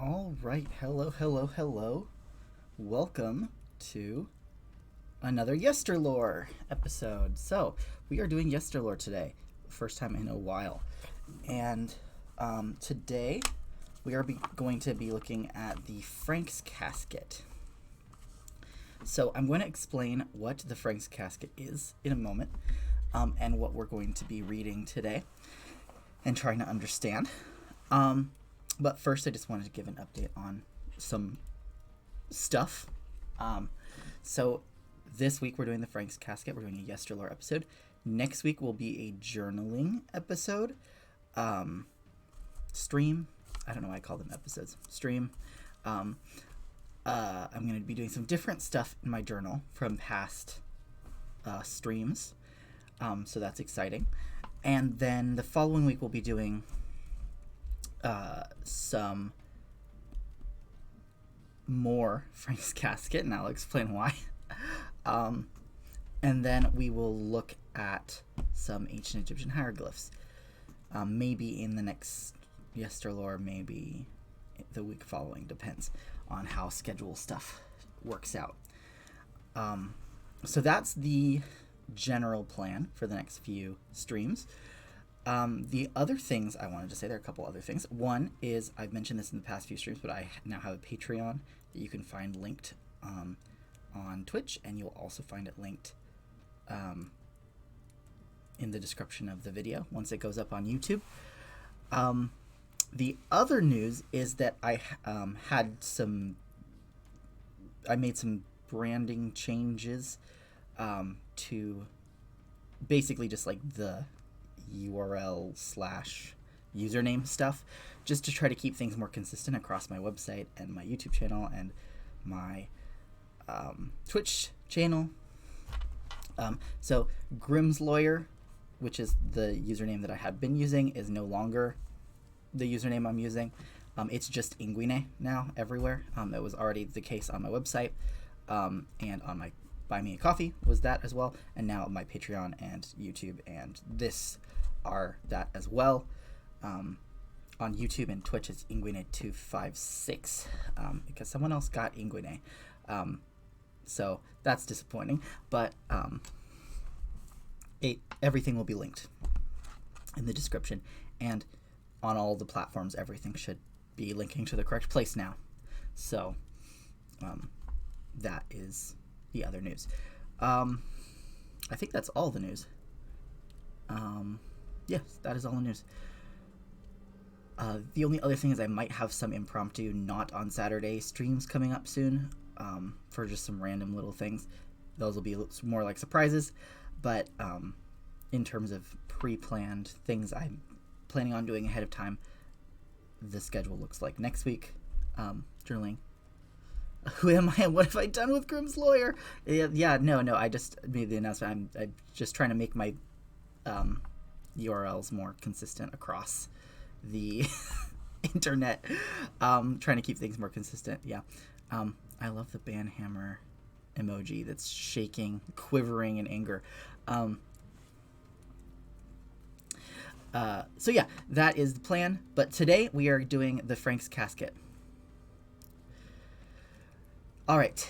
All right, hello. Welcome to another yesterlore episode. So, we are doing yesterlore today, first time in a while. And today, we are going to be looking at the Frank's casket. So, I'm going to explain what the Frank's casket is in a moment, and what we're going to be reading today and trying to understand. But first, I just wanted to give an update on some stuff. So this week we're doing the Frank's casket. We're doing a yesterlore episode. Next week will be a journaling episode. Stream. I don't know why I call them episodes. Stream. I'm going to be doing some different stuff in my journal from past streams. So that's exciting. And then the following week we'll be doing some more Frank's casket, and I'll explain why. And then we will look at some ancient Egyptian hieroglyphs. Maybe in the next yesterlore, maybe the week following, depends on how schedule stuff works out. So that's the general plan for the next few streams. The other things I wanted to say, there are a couple other things. One is, I've mentioned this in the past few streams, but I now have a Patreon that you can find linked on Twitch, and you'll also find it linked in the description of the video once it goes up on YouTube. The other news is that I made some branding changes to basically just like the URL / username stuff, just to try to keep things more consistent across my website and my YouTube channel and my Twitch channel. So Grimm's Lawyer, which is the username that I had been using, is no longer the username I'm using. It's just Inguine now everywhere. It was already the case on my website, and on my Buy Me a Coffee was that as well, and now my Patreon and YouTube and this are that as well. On YouTube and Twitch it's Inguine256, because someone else got Inguine, so that's disappointing, but everything will be linked in the description, and on all the platforms everything should be linking to the correct place now. So that is the other news. I think that's all the news. Yes, that is all the news. The only other thing is I might have some impromptu not on Saturday streams coming up soon, for just some random little things. Those will be more like surprises, but in terms of pre-planned things I'm planning on doing ahead of time, the schedule looks like next week. Journaling. Who am I and what have I done with Grimm's Lawyer? No, I just made the announcement. I'm just trying to make my URLs more consistent across the internet. Trying to keep things more consistent, yeah. I love the banhammer emoji that's shaking, quivering in anger. So yeah, that is the plan. But today we are doing the Frank's casket. All right.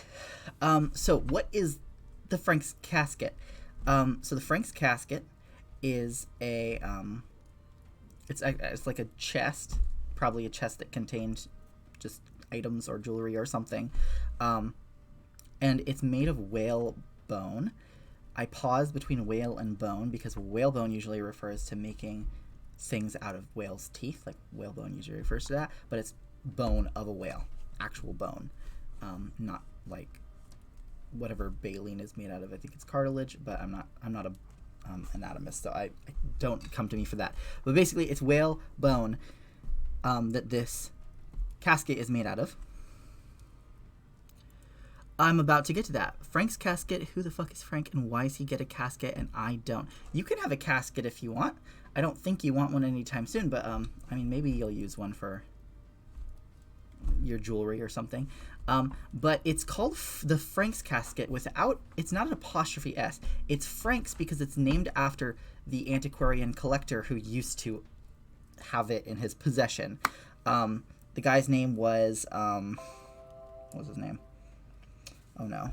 So what is the Frank's casket? So the Frank's casket is a it's like a chest, probably a chest that contained just items or jewelry or something, and it's made of whale bone. I paused between whale and bone because whalebone usually refers to making things out of whale's teeth, like whalebone usually refers to that, but it's bone of a whale, actual bone. Not like whatever baleen is made out of. I think it's cartilage, but I'm not a anatomist, so I don't come to me for that. But basically, it's whale bone that this casket is made out of. I'm about to get to that. Frank's casket. Who the fuck is Frank, and why does he get a casket and I don't? You can have a casket if you want. I don't think you want one anytime soon, but I mean, maybe you'll use one for your jewelry or something. But it's called the Frank's casket without, it's not an apostrophe S. It's Frank's because it's named after the antiquarian collector who used to have it in his possession. The guy's name was what was his name? Oh no.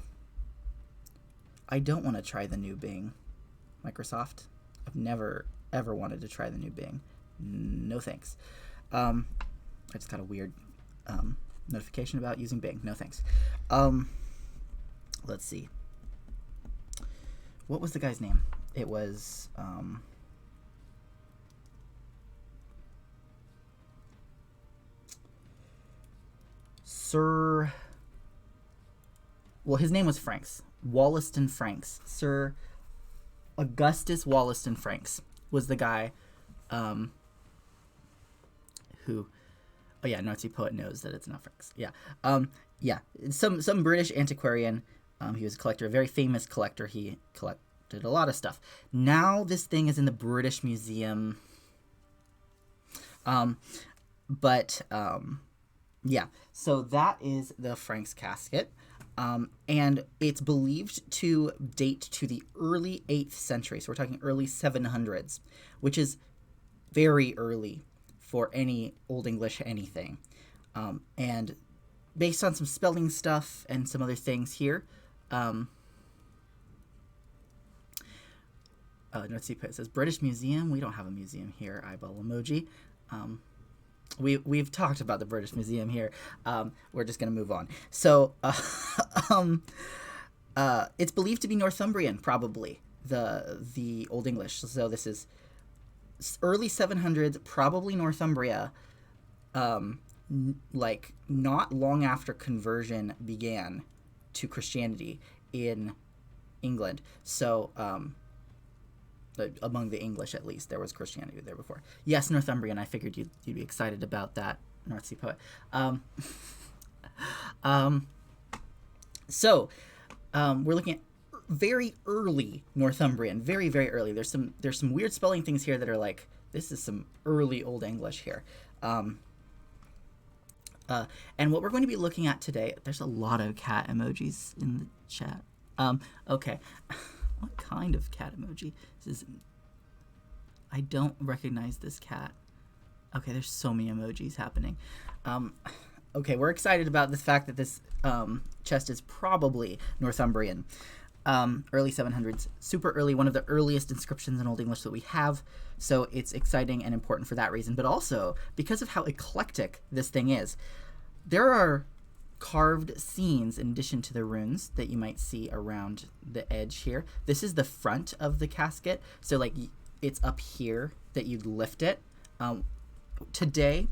I don't want to try the new Bing. Microsoft. I've never ever wanted to try the new Bing. No thanks. I just got a weird notification about using Bing. No thanks. Let's see. What was the guy's name? It was Sir. Well, his name was Franks. Wollaston Franks. Sir Augustus Wollaston Franks was the guy who. Oh yeah, Nazi poet knows that it's not Franks. Yeah, yeah. Some British antiquarian. He was a collector, a very famous collector. He collected a lot of stuff. Now this thing is in the British Museum. Yeah. So that is the Franks casket. And it's believed to date to the early 8th century. So we're talking early 700s, which is very early for any Old English anything. And based on some spelling stuff and some other things here, let's see, it says British Museum. We don't have a museum here, eyeball emoji. We've talked about the British Museum here. We're just going to move on. So it's believed to be Northumbrian, probably, the Old English. So this is early 700s, probably Northumbria, like not long after conversion began to Christianity in England. So among the English, at least, there was Christianity there before. Yes, Northumbrian. I figured you'd be excited about that, North Sea poet. So we're looking at very early Northumbrian, very, very early. There's some weird spelling things here that are like, this is some early Old English here. And what we're going to be looking at today, there's a lot of cat emojis in the chat. Okay. What kind of cat emoji? I don't recognize this cat. Okay, there's so many emojis happening. Okay, we're excited about the fact that this chest is probably Northumbrian. Early 700s, super early, one of the earliest inscriptions in Old English that we have, so it's exciting and important for that reason, but also because of how eclectic this thing is. There are carved scenes in addition to the runes that you might see around the edge here. This is the front of the casket, so like it's up here that you'd lift it. Today,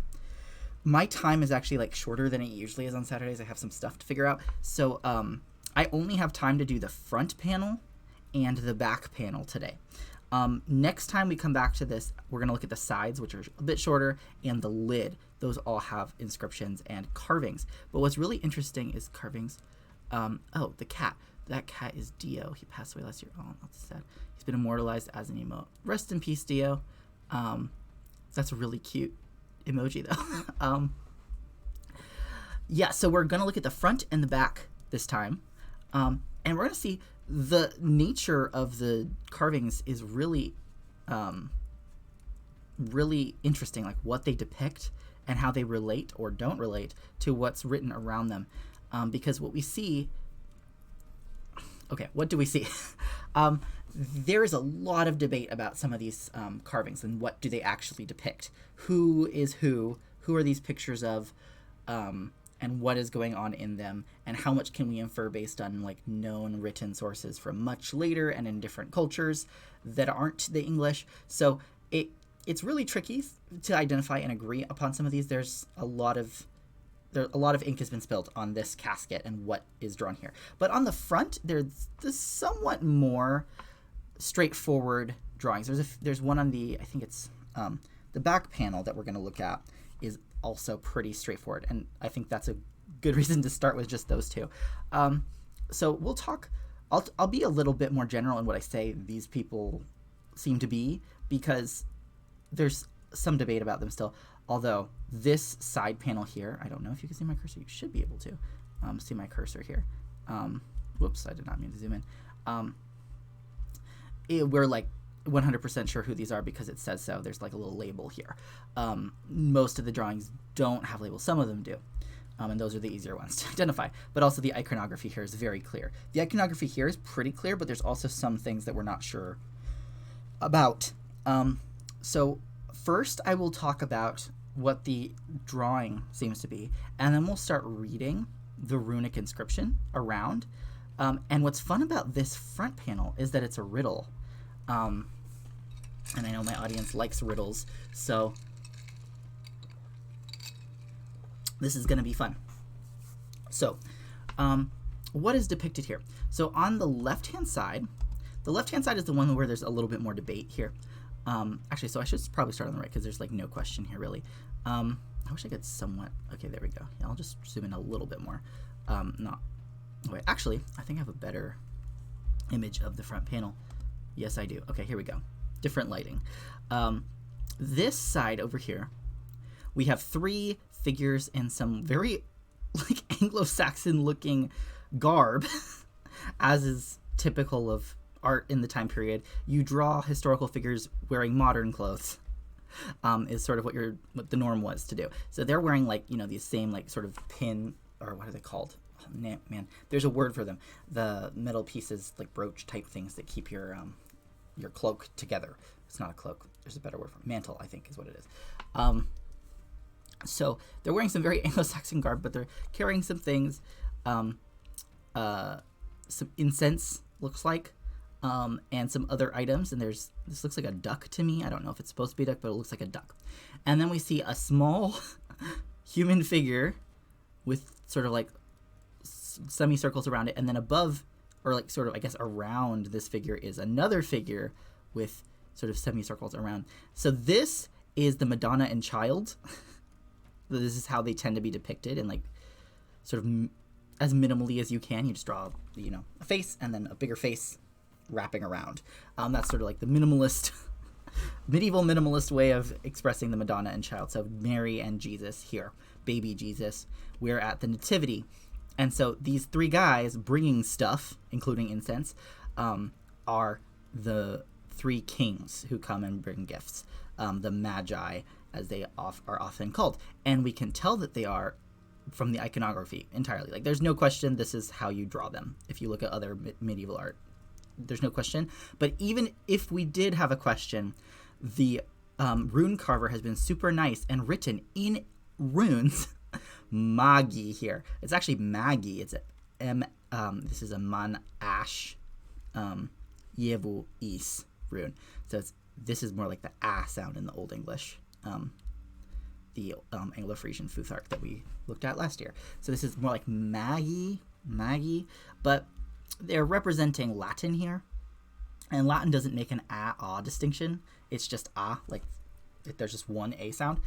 my time is actually like shorter than it usually is on Saturdays. I have some stuff to figure out, so I only have time to do the front panel and the back panel today. Next time we come back to this, we're going to look at the sides, which are a bit shorter, and the lid. Those all have inscriptions and carvings. But what's really interesting is carvings. Oh, the cat. That cat is Dio. He passed away last year. Oh, that's sad. He's been immortalized as an emote. Rest in peace, Dio. That's a really cute emoji, though. Yeah, so we're going to look at the front and the back this time. And we're going to see the nature of the carvings is really, really interesting, like what they depict and how they relate or don't relate to what's written around them. Because what we see, okay, what do we see? There is a lot of debate about some of these carvings and what do they actually depict. Who is who? Who are these pictures of? And what is going on in them, and how much can we infer based on like known written sources from much later and in different cultures that aren't the English. So it's really tricky to identify and agree upon some of these. There's a lot of ink has been spilled on this casket and what is drawn here. But on the front, there's this somewhat more straightforward drawings. There's one on the, I think it's the back panel that we're going to look at is also pretty straightforward, and I think that's a good reason to start with just those two. So we'll talk, I'll be a little bit more general in what I say these people seem to be, because there's some debate about them still, although this side panel here, I don't know if you can see my cursor, you should be able to see my cursor here. Whoops, I did not mean to zoom in. We're like 100% sure who these are because it says so. There's like a little label here. Most of the drawings don't have labels. Some of them do. And those are the easier ones to identify. But also the iconography here is very clear. The iconography here is pretty clear, but there's also some things that we're not sure about. So first I will talk about what the drawing seems to be, and then we'll start reading the runic inscription around. And what's fun about this front panel is that it's a riddle. And I know my audience likes riddles, so this is going to be fun. So, what is depicted here? So on the left-hand side is the one where there's a little bit more debate here. Actually, so I should probably start on the right because there's like no question here really. I wish I could somewhat, okay, there we go. Yeah, I'll just zoom in a little bit more. Wait, actually, I think I have a better image of the front panel. Yes, I do. Okay, here we go. Different lighting. This side over here, we have 3 figures in some very like Anglo-Saxon looking garb, as is typical of art in the time period. You draw historical figures wearing modern clothes, is sort of what the norm was to do. So they're wearing like, you know, these same like sort of pin, or what are they called? Oh, man, there's a word for them. The metal pieces, like brooch type things that keep your cloak together. It's not a cloak. There's a better word for it. Mantle, I think is what it is. So they're wearing some very Anglo-Saxon garb, but they're carrying some things, some incense looks like, and some other items. And this looks like a duck to me. I don't know if it's supposed to be a duck, but it looks like a duck. And then we see a small human figure with sort of like semicircles around it, and then above, or like sort of I guess around this figure, is another figure with sort of semicircles around. So this is the Madonna and Child. This is how they tend to be depicted, in like sort of as minimally as you can. You just draw, you know, a face and then a bigger face wrapping around. That's sort of like the minimalist, medieval minimalist way of expressing the Madonna and Child. So Mary and Jesus here, baby Jesus. We're at the Nativity. And so these 3 guys bringing stuff, including incense, are the 3 kings who come and bring gifts, the Magi, as they are often called. And we can tell that they are from the iconography entirely. Like, there's no question this is how you draw them. If you look at other medieval art, there's no question. But even if we did have a question, the rune carver has been super nice and written in runes Magi here. It's actually Maggie. It's this is a man ash yevu is rune. So this is more like the ah sound in the Old English, the Anglo-Frisian Futhark that we looked at last year. So this is more like Maggie, but they're representing Latin here, and Latin doesn't make an ah distinction. It's just like there's just one a sound.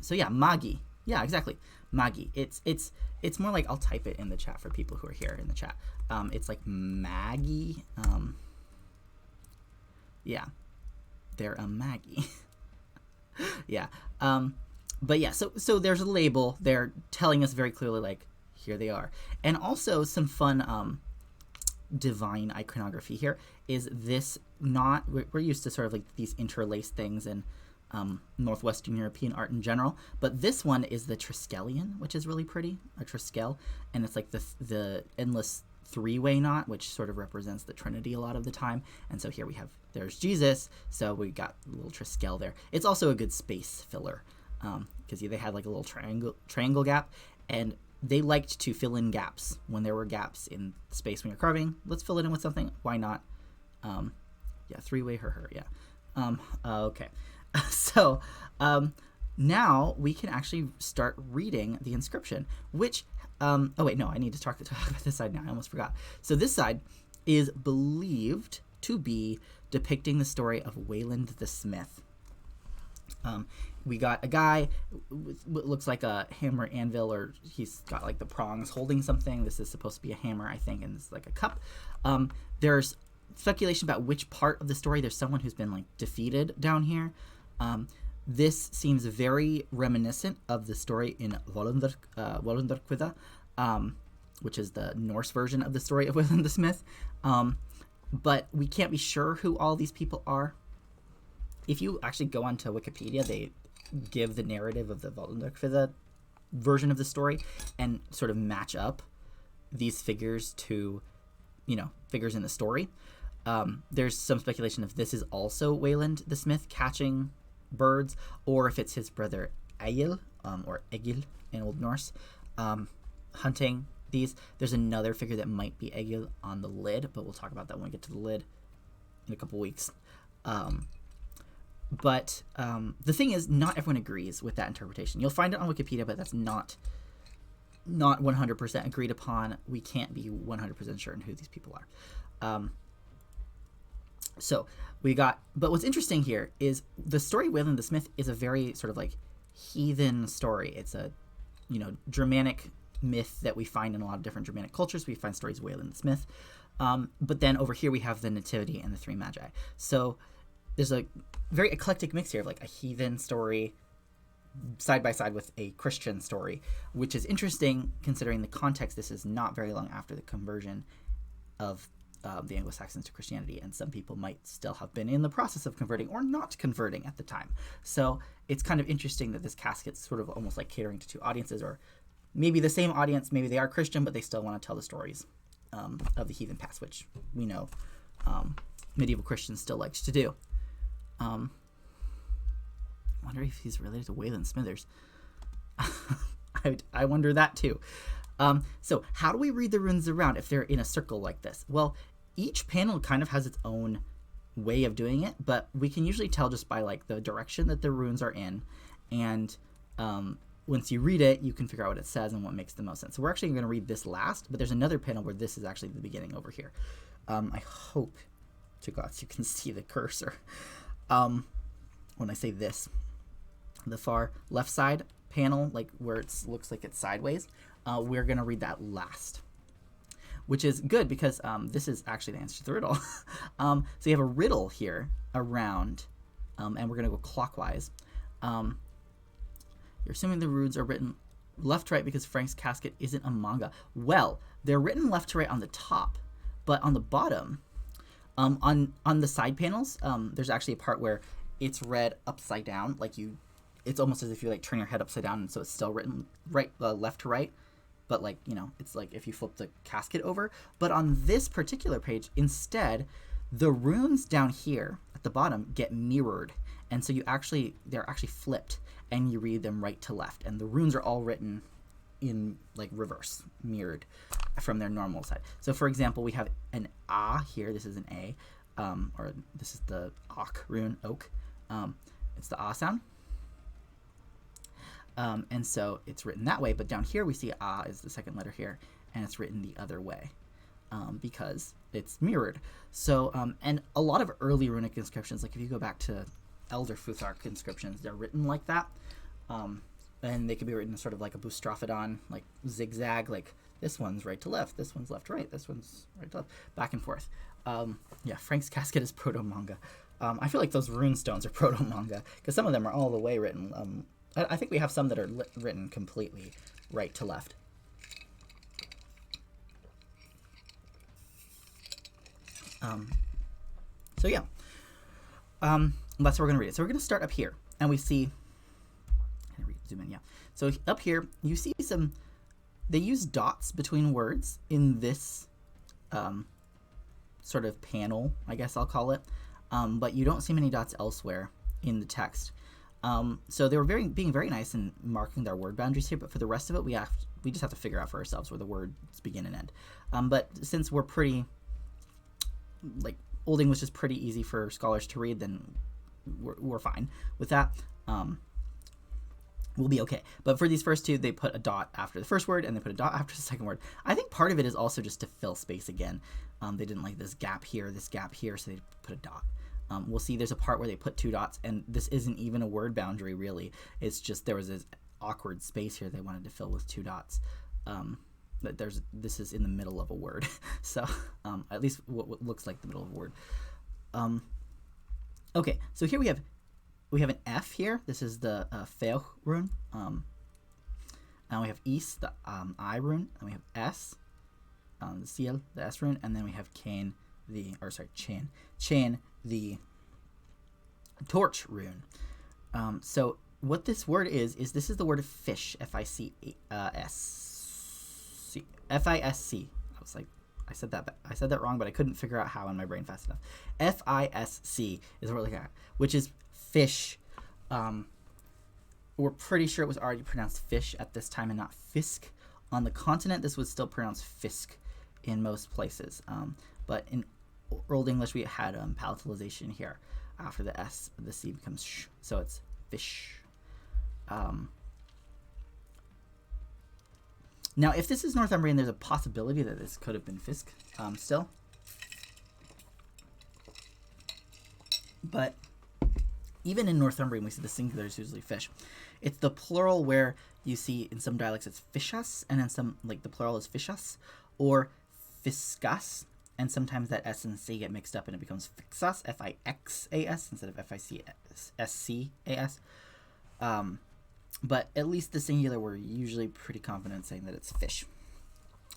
So yeah, Maggie. Yeah, exactly. Maggie. It's more like, I'll type it in the chat for people who are here in the chat. It's like Maggie. Yeah, they're a Maggie. Yeah. But yeah, so there's a label. They're telling us very clearly, like, here they are. And also some fun divine iconography here is this we're used to sort of like these interlaced things and Northwestern European art in general, but this one is the Triskelion, which is really pretty, a Triskel, and it's like the endless 3-way knot, which sort of represents the Trinity a lot of the time. And so here there's Jesus, so we got a little Triskel there. It's also a good space filler, because they had like a little triangle gap, and they liked to fill in gaps when there were gaps in space when you're carving. Let's fill it in with something. Why not? Yeah, 3-way her. Yeah. Okay. So now we can actually start reading the inscription, which, oh wait, no, I need to talk about this side now. I almost forgot. So this side is believed to be depicting the story of Wayland the Smith. We got a guy with what looks like a hammer anvil, or he's got like the prongs holding something. This is supposed to be a hammer, I think, and this is like a cup. There's speculation about which part of the story. There's someone who's been like defeated down here. This seems very reminiscent of the story in Völundarkvida, which is the Norse version of the story of Wayland the Smith. but we can't be sure who all these people are. If you actually go onto Wikipedia, they give the narrative of the Valdendyk for the version of the story and sort of match up these figures to, figures in the story. There's some speculation if this is also Wayland the Smith catching birds, or if it's his brother Egil, or Egil in Old Norse, hunting these. There's another figure that might be Egil on the lid, but we'll talk about that when we get to the lid in a couple weeks. But the thing is, not everyone agrees with that interpretation. You'll find it on Wikipedia, but that's not 100% agreed upon. We can't be 100% certain who these people are. So we got, but what's interesting here is the story Wayland the Smith is a very sort of like heathen story. It's a, Germanic myth that we find in a lot of different Germanic cultures. We find stories of Wayland the Smith. But then over here we have the Nativity and the Three Magi. So there's a very eclectic mix here of like a heathen story side by side with a Christian story, which is interesting considering the context. This is not very long after the conversion of the Anglo-Saxons to Christianity, and some people might still have been in the process of converting or not converting at the time. So it's kind of interesting that this casket's sort of almost like catering to two audiences, or maybe the same audience. Maybe they are Christian, but they still want to tell the stories of the heathen past, which we know medieval Christians still likes to do. I wonder if he's related to Wayland Smithers. I wonder that too. So how do we read the runes around if they're in a circle like this? Well, each panel kind of has its own way of doing it, but we can usually tell just by like the direction that the runes are in, and once you read it, you can figure out what it says and what makes the most sense. So we're actually going to read this last, but there's another panel where this is actually the beginning over here. I hope to God you can see the cursor. When I say this, the far left side panel, like where it looks like it's sideways, we're going to read that last, which is good because this is actually the answer to the riddle. So you have a riddle here around, and we're going to go clockwise. You're assuming the runes are written left to right because Frank's casket isn't a manga. Well, they're written left to right on the top, but on the bottom, on the side panels, there's actually a part where it's read upside down, it's almost as if you like turn your head upside down, and so it's still written right, left to right, but it's like if you flip the casket over. But on this particular page, instead, the runes down here at the bottom get mirrored, and so they're actually flipped, and you read them right to left, and the runes are all written in like reverse, mirrored from their normal side. So for example, we have an A here. This is an A, or this is the Ak rune, oak. It's the A sound. And so it's written that way, but down here we see A is the second letter here, and it's written the other way because it's mirrored. So, and a lot of early runic inscriptions, like if you go back to Elder Futhark inscriptions, they're written like that. And they could be written sort of like a boustrophodon, like zigzag, like this one's right to left, this one's left to right, this one's right to left, back and forth. Yeah, Frank's casket is proto-manga. I feel like those rune stones are proto-manga because some of them are all the way written. I think we have some that are written completely right to left. So yeah, that's what we're going to read it. So we're going to start up here, and we see, zoom in, yeah. So up here, you see they use dots between words in this sort of panel, I guess I'll call it, but you don't see many dots elsewhere in the text. So they were being very nice in marking their word boundaries here, but for the rest of it, we just have to figure out for ourselves where the words begin and end. But since we're pretty, Old English is pretty easy for scholars to read, then we're fine with that. We'll be okay. But for these first two, they put a dot after the first word, and they put a dot after the second word. I think part of it is also just to fill space again. They didn't like this gap here, so they put a dot. We'll see there's a part where they put two dots, and this isn't even a word boundary, really. It's just there was this awkward space here they wanted to fill with two dots. This is in the middle of a word, so at least what looks like the middle of a word. Okay, so here we have an F here. This is the Feoch rune. Now we have Is, the I rune, and we have S, the Ciel, the S rune, and then we have Cain, Chan the torch rune. So what this word is this is the word fish, Fisc. Fisc. I was like, I said that wrong, but I couldn't figure out how in my brain fast enough. Fisc is what we're looking at, which is fish. We're pretty sure it was already pronounced fish at this time and not fisk. On the continent, this was still pronounced fisk in most places. But in Old English, we had palatalization here. After the S, the C becomes sh, so it's fish. Now, if this is Northumbrian, there's a possibility that this could have been fisk still. But even in Northumbrian, we see the singular is usually fish. It's the plural where you see in some dialects it's fishas, and in some, like the plural is fishas, or fiskas, and sometimes that S and C get mixed up and it becomes fixas, Fixas, instead of Fiscas. But at least the singular, we're usually pretty confident saying that it's fish.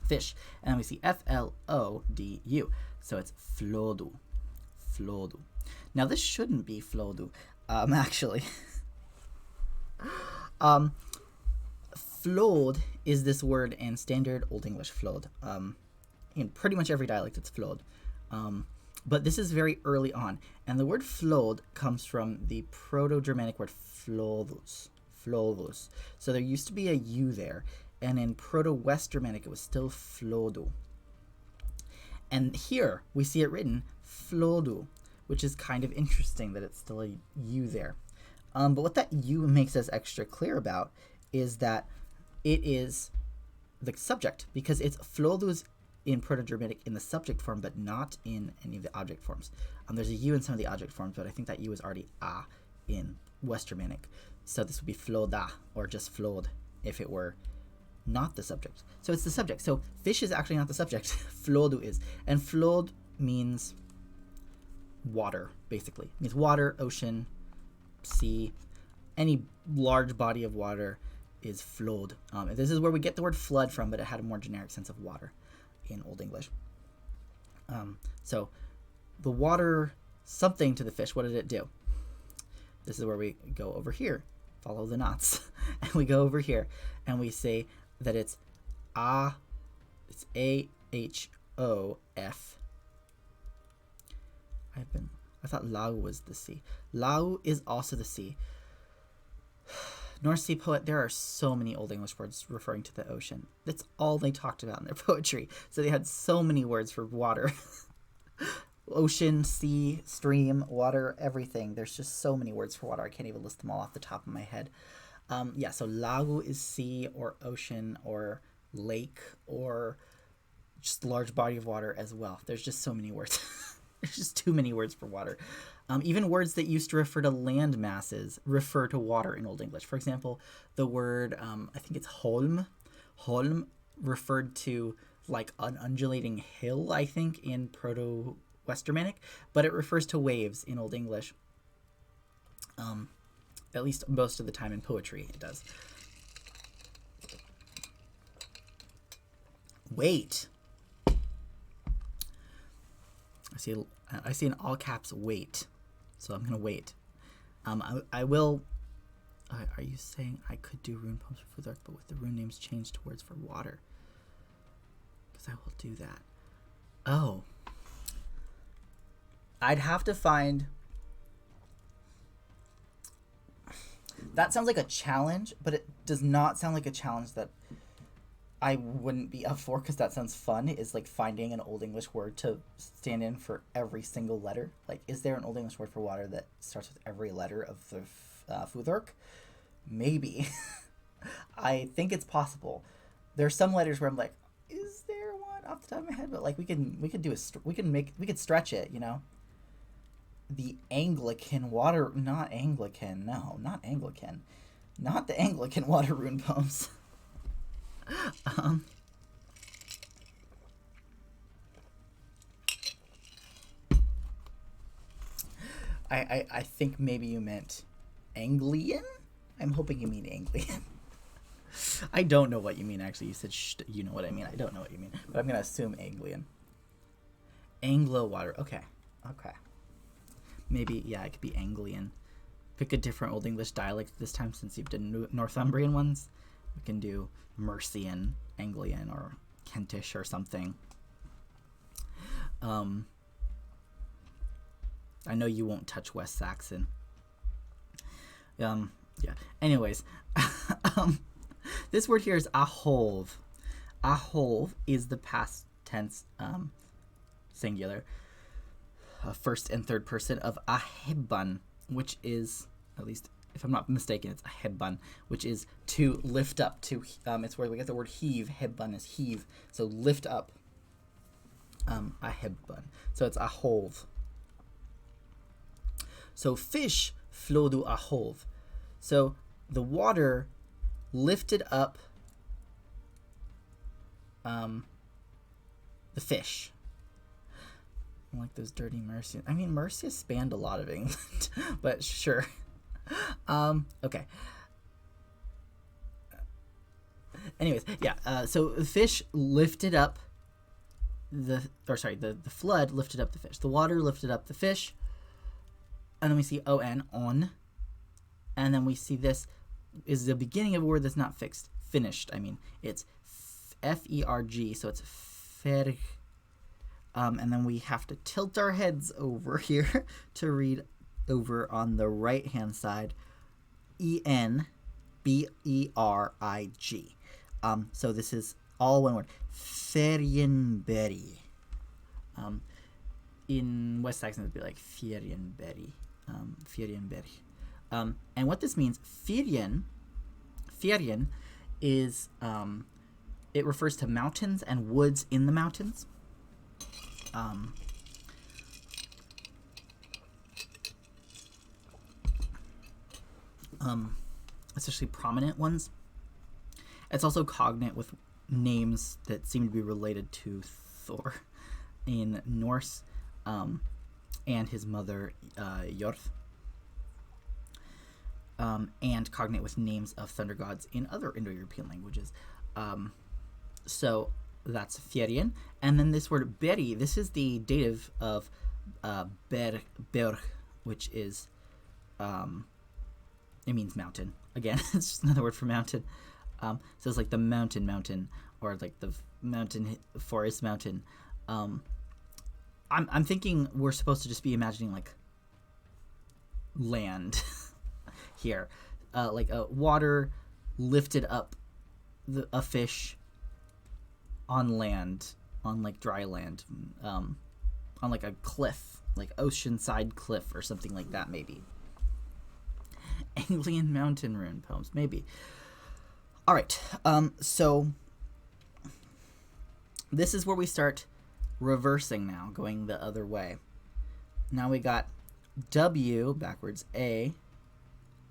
Fish. And then we see Flodu. So it's flodu. Flodu. Now this shouldn't be flodu, actually. Flod is this word in standard Old English, flod. In pretty much every dialect it's flod. But this is very early on. And the word flod comes from the Proto-Germanic word flodus. Flodus. So there used to be a U there. And in Proto-West Germanic it was still flodu. And here we see it written flodu, which is kind of interesting that it's still a U there. But what that U makes us extra clear about is that it is the subject, because it's flodus in Proto-Germanic in the subject form, but not in any of the object forms. There's a U in some of the object forms, but I think that U is already a in West Germanic. So this would be floda, or just flod, if it were not the subject. So it's the subject. So fish is actually not the subject. Flodu is. And flod means water, basically. It means water, ocean, sea, any large body of water is flod. This is where we get the word flood from, but it had a more generic sense of water in Old English. So the water something to the fish, what did it do? This is where we go over here, follow the knots, and we go over here and we say that it's A-H-O-F. I thought lau was the sea. Lau is also the sea. North Sea poet, there are so many Old English words referring to the ocean. That's all they talked about in their poetry. So they had so many words for water. Ocean, sea, stream, water, everything. There's just so many words for water. I can't even list them all off the top of my head. Yeah, so lago is sea or ocean or lake or just large body of water as well. There's just so many words. There's just too many words for water. Even words that used to refer to land masses refer to water in Old English. For example, the word, I think it's holm. Holm referred to like an undulating hill, I think, in Proto-West Germanic, but it refers to waves in Old English. At least most of the time in poetry it does. Wait. I see in all caps wait, so I'm gonna wait. I will. Are you saying I could do rune poems for Futhark, but with the rune names changed to words for water? Because I will do that. Oh, I'd have to find. That sounds like a challenge, but it does not sound like a challenge that I wouldn't be up for, because that sounds fun, is like finding an Old English word to stand in for every single letter. Like, is there an Old English word for water that starts with every letter of the Futhark? Maybe. I think it's possible. There's some letters where I'm like, is there one off the top of my head? But like we could stretch it, you know. The Anglican water, not Anglican, no, not Anglican, not the Anglican water rune poems. I think maybe you meant Anglian? I'm hoping you mean Anglian. I don't know what you mean, actually. You said you know what I mean. I don't know what you mean, but I'm going to assume Anglian. Anglo water. Okay. Okay. Maybe, yeah, it could be Anglian. Pick a different Old English dialect this time since you've done Northumbrian ones. We can do Mercian, Anglian, or Kentish or something. I know you won't touch West Saxon. Yeah. Anyways, this word here is aholv. Aholv is the past tense singular, first and third person of ahebban, which is, at least if I'm not mistaken, it's ahebban, which is to lift up. To it's where we get the word heave. Hebban is heave, so lift up. Ahebban. So it's aholv. So fish flodu aholv. So the water lifted up the fish. Like those dirty Mercia. I mean, Mercia spanned a lot of England, but sure. Okay. Anyways, yeah. So the fish lifted up the flood lifted up the fish. The water lifted up the fish. And then we see on. And then we see this is the beginning of a word that's not finished. I mean, it's F-E-R-G, so it's ferg. And then we have to tilt our heads over here to read over on the right-hand side, E-N-B-E-R-I-G. So this is all one word, Ferienberry. In West Saxon, it would be like Ferienberry. Ferienberry. And what this means, Ferien is, it refers to mountains and woods in the mountains. Especially prominent ones. It's also cognate with names that seem to be related to Thor in Norse, and his mother Jorth, and cognate with names of thunder gods in other Indo-European languages. So that's Ferien. And then this word berry, this is the dative of berg, which is, it means mountain. Again, it's just another word for mountain. So it's like the mountain, or like the mountain, forest mountain. I'm thinking we're supposed to just be imagining like land here, like water lifted up a fish on land, on like dry land, on like a cliff, like oceanside cliff or something like that, maybe. Anglian mountain rune poems, maybe. All right, so this is where we start reversing now, going the other way. Now we got W backwards, A,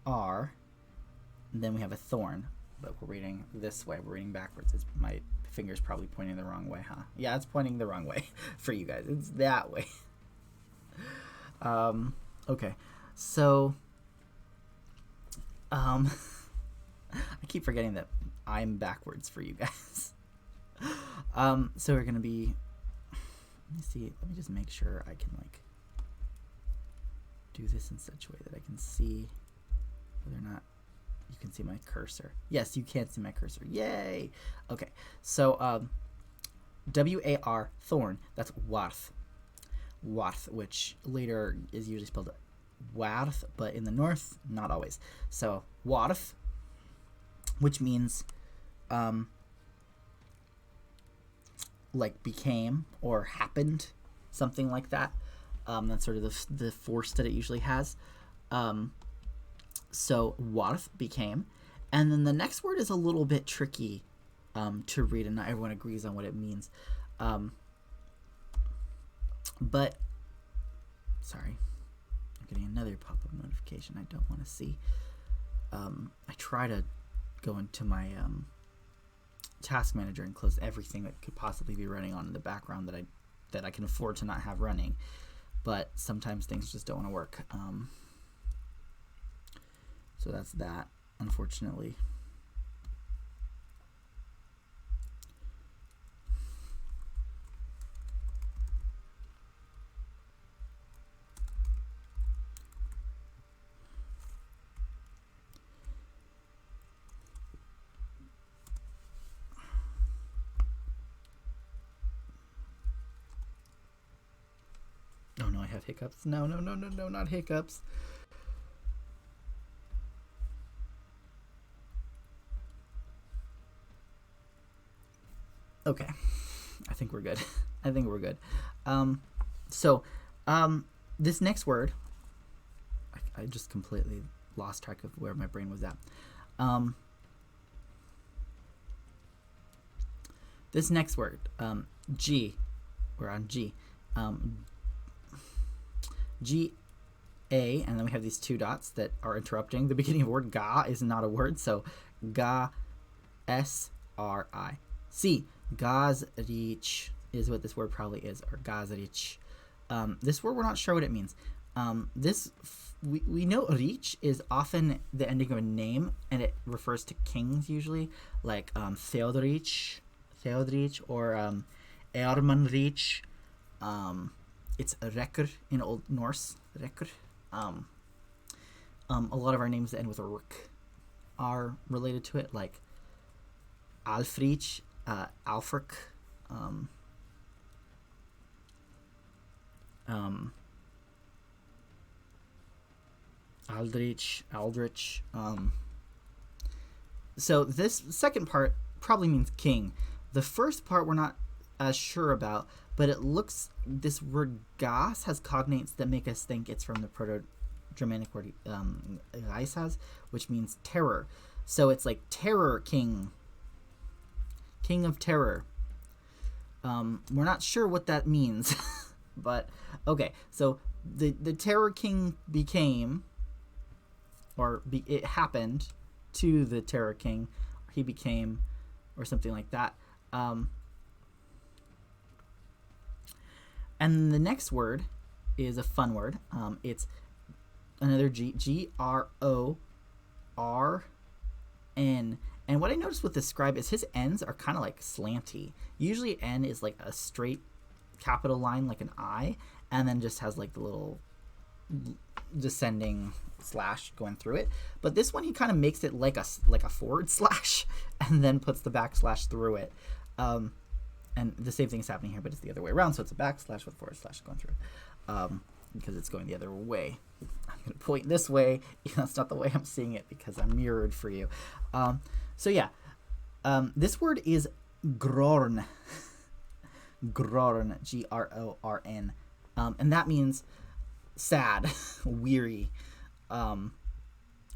R, and then we have a thorn, but we're reading this way. We're reading backwards. My finger's probably pointing the wrong way, huh? Yeah, it's pointing the wrong way for you guys. It's that way. Okay, so I keep forgetting that I'm backwards for you guys. So we're gonna be, let me just make sure I can like do this in such a way that I can see whether or not you can see my cursor. Yes, you can see my cursor. Yay! Okay, so W-A-R, thorn, that's warth. Warth, which later is usually spelled warth, but in the north, not always. So warth, which means like became or happened, something like that. That's sort of the force that it usually has. So warth, became, and then the next word is a little bit tricky to read, and not everyone agrees on what it means. But sorry, I'm getting another pop-up notification I don't want to see. I try to go into my task manager and close everything that could possibly be running on in the background that I can afford to not have running, but sometimes things just don't want to work. So that's that, unfortunately. have hiccups. No, not hiccups. Okay, I think we're good. I think we're good. So, this next word, I just completely lost track of where my brain was at. This next word, G, we're on G. G, A, and then we have these two dots that are interrupting. The beginning of the word ga is not a word, so ga, S-R-I. C, gazrich is what this word probably is, or gazrich. This word, we're not sure what it means. We know rich is often the ending of a name, and it refers to kings usually, like Theodorich, or Ermanrich. It's Rekker in Old Norse. Rekker. A lot of our names that end with a rk are related to it, like Alfrich, Alfric, Aldrich. So this second part probably means king. The first part we're not as sure about, but it looks, this word gas has cognates that make us think it's from the Proto-Germanic word Reisas, which means terror. So it's like terror king, king of terror. We're not sure what that means, but okay. So the terror king became, it happened to the terror king, or he became, or something like that. And the next word is a fun word. It's another G, G-R-O-R-N. And what I noticed with this scribe is his N's are kind of like slanty. Usually N is like a straight capital line, like an I, and then just has like the little descending slash going through it. But this one, he kind of makes it like a forward slash and then puts the backslash through it. And the same thing is happening here, but it's the other way around. So it's a backslash with forward slash going through it, because it's going the other way. I'm going to point this way. That's not the way I'm seeing it because I'm mirrored for you. So yeah, this word is grorn. Grorn, G-R-O-R-N. And that means sad, weary.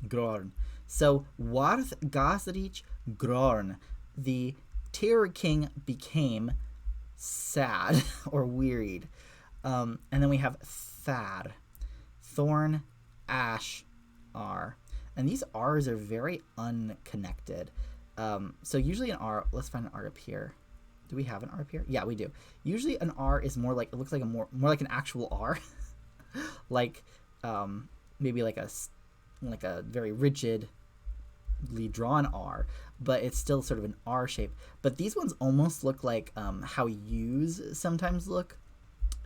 Grorn. So, Warth Gasrich Grorn, the terror king became sad or wearied. And then we have Thad, Thorn, Ash, R. And these R's are very unconnected. So usually an R, let's find an R up here. Do we have an R up here? Yeah, we do. Usually an R is more like, it looks like a more like an actual R. Like maybe like a very rigidly drawn R, but it's still sort of an R shape. But these ones almost look like how U's sometimes look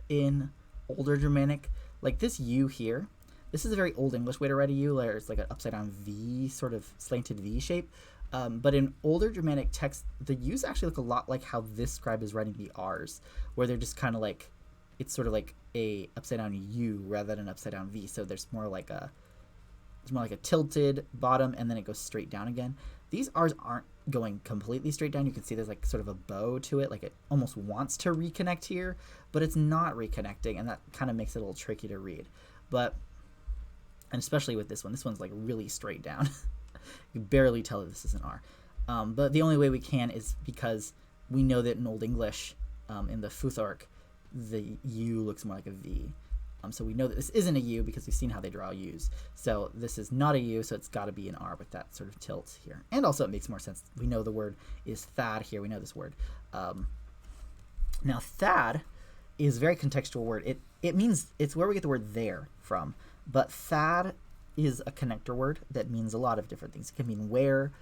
in older Germanic. Like this U here, this is a very old English way to write a U, where it's like an upside down V, sort of slanted V shape. But in older Germanic texts, the U's actually look a lot like how this scribe is writing the R's, where they're just kind of like, it's sort of like a upside down U rather than an upside down V. So there's more like a tilted bottom, and then it goes straight down again. These R's aren't going completely straight down. You can see there's like sort of a bow to it, like it almost wants to reconnect here, but it's not reconnecting, and that kind of makes it a little tricky to read. But, and especially with this one's like really straight down. You barely tell that this is an R. But the only way we can is because we know that in Old English, in the Futhark, the U looks more like a V. So we know that this isn't a U because we've seen how they draw U's. So this is not a U, so it's got to be an R with that sort of tilt here. And also it makes more sense. We know the word is Thad here. We know this word. Now Thad is a very contextual word. It means, it's where we get the word there from. But Thad is a connector word that means a lot of different things. It can mean where.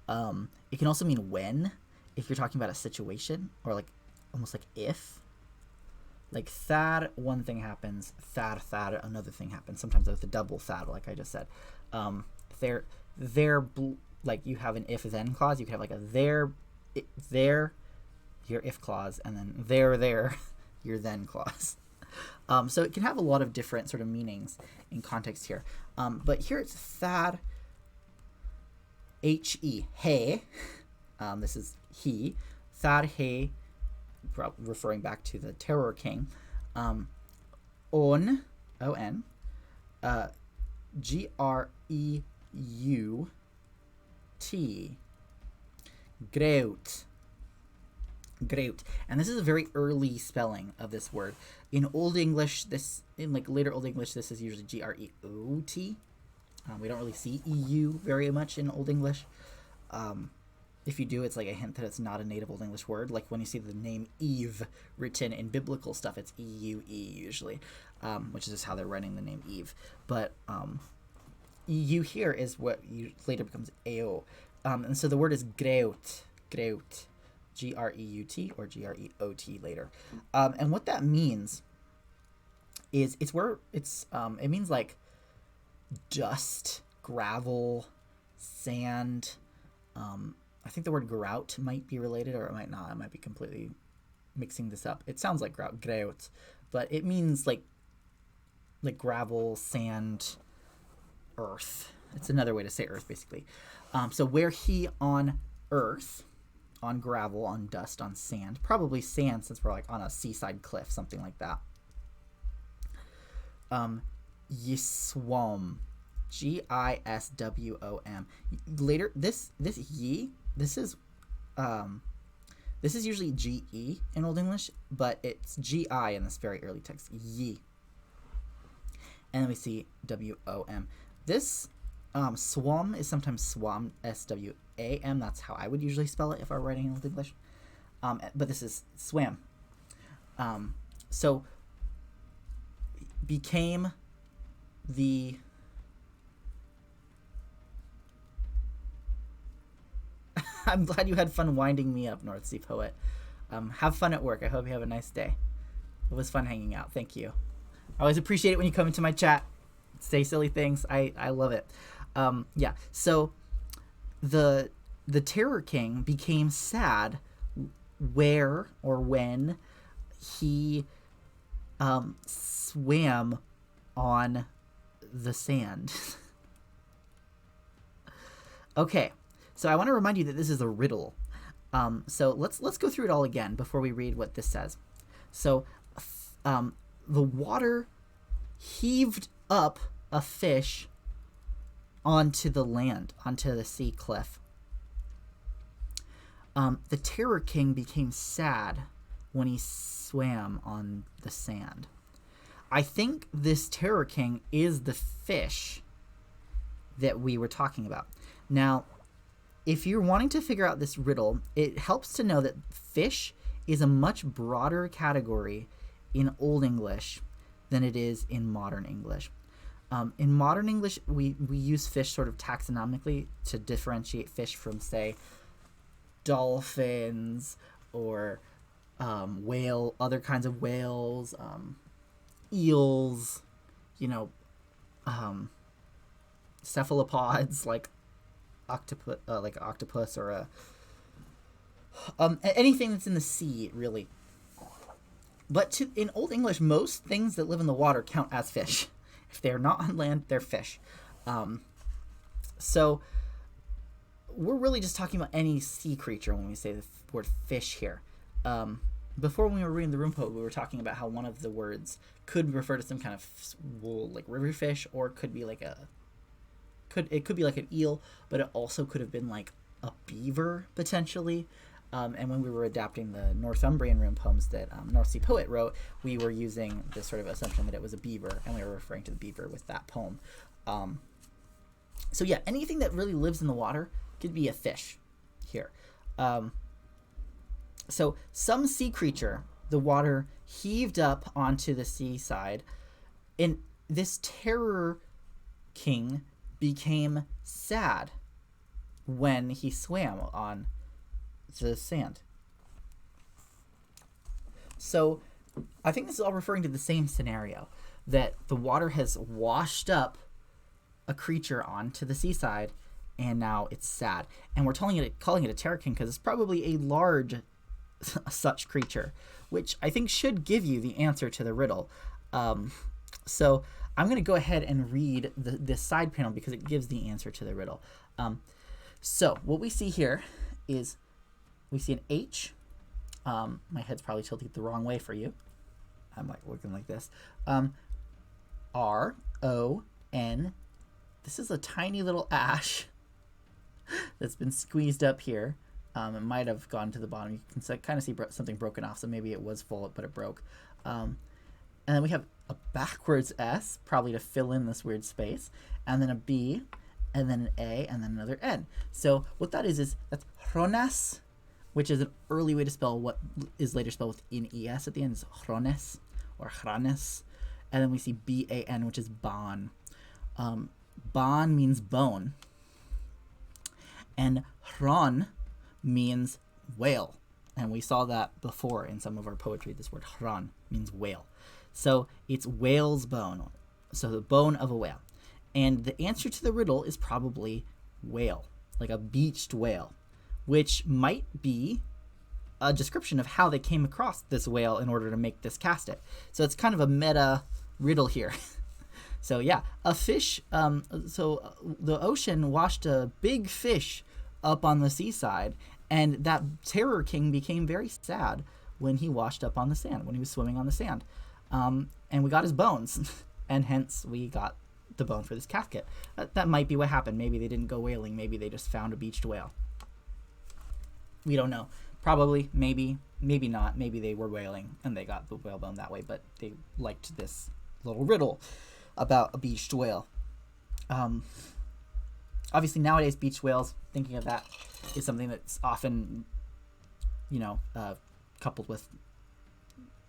It can also mean when, if you're talking about a situation, or like almost like if. Like Thad, one thing happens. Thad, another thing happens. Sometimes with a double Thad, like I just said. Like you have an if-then clause. You can have like a there, your if clause, and then there, your then clause. So it can have a lot of different sort of meanings in context here. But here it's Thad, H-E, he. This is he. Thad he, referring back to the Terror King. On, O-N, G-R-E-U-T. Greut. Greut. And this is a very early spelling of this word. In Old English, in like later Old English, this is usually G-R-E-O-T. We don't really see E-U very much in Old English. If you do, it's like a hint that it's not a native Old English word. Like when you see the name Eve written in biblical stuff, it's E-U-E usually, which is just how they're writing the name Eve. But E-U here is what later becomes A-O. And so the word is Greut. Greut. G-R-E-U-T or G-R-E-O-T later. And what that means is it means like dust, gravel, sand. I think the word grout might be related, or it might not. I might be completely mixing this up. It sounds like grout, but it means like gravel, sand, earth. It's another way to say earth, basically. So where he on earth, on gravel, on dust, on sand, probably sand since we're like on a seaside cliff, something like that. Yiswom, G-I-S-W-O-M. Later, this is usually G-E in Old English, but it's G-I in this very early text. Yi. And then we see W-O-M. This swam is sometimes swam, S-W-A-M. That's how I would usually spell it if I were writing in Old English. But this is swam. So became the... I'm glad you had fun winding me up, North Sea Poet. Have fun at work. I hope you have a nice day. It was fun hanging out. Thank you. I always appreciate it when you come into my chat. Say silly things. I love it. Yeah. So the Terror King became sad where or when he swam on the sand. Okay. So I want to remind you that this is a riddle. So let's go through it all again before we read what this says. So the water heaved up a fish onto the land, onto the sea cliff. The Terror King became sad when he swam on the sand. I think this Terror King is the fish that we were talking about. Now, if you're wanting to figure out this riddle, it helps to know that fish is a much broader category in Old English than it is in modern English. In modern English, we use fish sort of taxonomically to differentiate fish from, say, dolphins or other kinds of whales, eels, cephalopods like octopus or anything that's in the sea, really. But in Old English, most things that live in the water count as fish. If they're not on land, they're fish. So we're really just talking about any sea creature when we say the word fish here. Before, when we were reading the Rune Poet, we were talking about how one of the words could refer to some kind of like river fish, or could be like it could be like an eel, but it also could have been like a beaver potentially. And when we were adapting the Northumbrian rune poems that North Sea Poet wrote, we were using this sort of assumption that it was a beaver, and we were referring to the beaver with that poem. So yeah, anything that really lives in the water could be a fish here. So some sea creature, the water heaved up onto the seaside, and this Terror King became sad when he swam on the sand. So I think this is all referring to the same scenario, that the water has washed up a creature onto the seaside, and now it's sad. And we're calling it a Terror King because it's probably a large such creature, which I think should give you the answer to the riddle. So I'm going to go ahead and read this side panel because it gives the answer to the riddle. So what we see here is we see an H. My head's probably tilted the wrong way for you. I'm like looking like this. R-O-N. This is a tiny little ash that's been squeezed up here. It might have gone to the bottom. You can kind of see something broken off, so maybe it was full, but it broke. And then we have a backwards S, probably to fill in this weird space, and then a B, and then an A, and then another N. So what that is that's hronas, which is an early way to spell what is later spelled with an ES at the end. It's hrones or hranes. And then we see B-A-N, which is ban. Ban means bone. And hron means whale. And we saw that before in some of our poetry. This word hron means whale. So it's whale's bone. So the bone of a whale. And the answer to the riddle is probably whale, like a beached whale, which might be a description of how they came across this whale in order to make this casket. So it's kind of a meta riddle here. So yeah, a fish, so the ocean washed a big fish up on the seaside, and that terror king became very sad when he washed up on the sand, when he was swimming on the sand. And we got his bones, and hence we got the bone for this casket. That might be what happened. Maybe they didn't go whaling. Maybe they just found a beached whale. We don't know. Probably, maybe not. Maybe they were whaling and they got the whale bone that way, but they liked this little riddle about a beached whale. Obviously, nowadays, beached whales, thinking of that, is something that's often, coupled with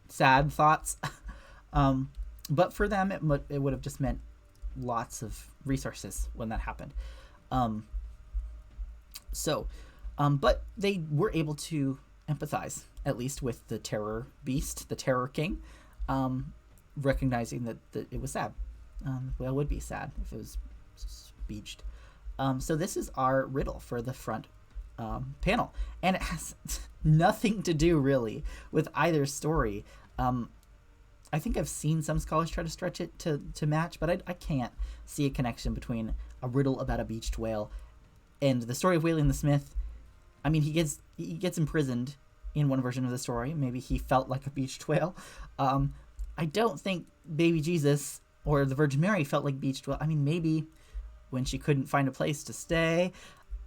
sad thoughts. But for them, it would have just meant lots of resources when that happened. But they were able to empathize, at least with the terror beast, the terror king, recognizing that it was sad. Whale would be sad if it was beached. So this is our riddle for the front panel. And it has nothing to do, really, with either story. I think I've seen some scholars try to stretch it to match, but I can't see a connection between a riddle about a beached whale and the story of Whaley and the Smith. I mean, he gets imprisoned in one version of the story. Maybe he felt like a beached whale. I don't think baby Jesus or the Virgin Mary felt like beached whale. I mean, maybe when she couldn't find a place to stay.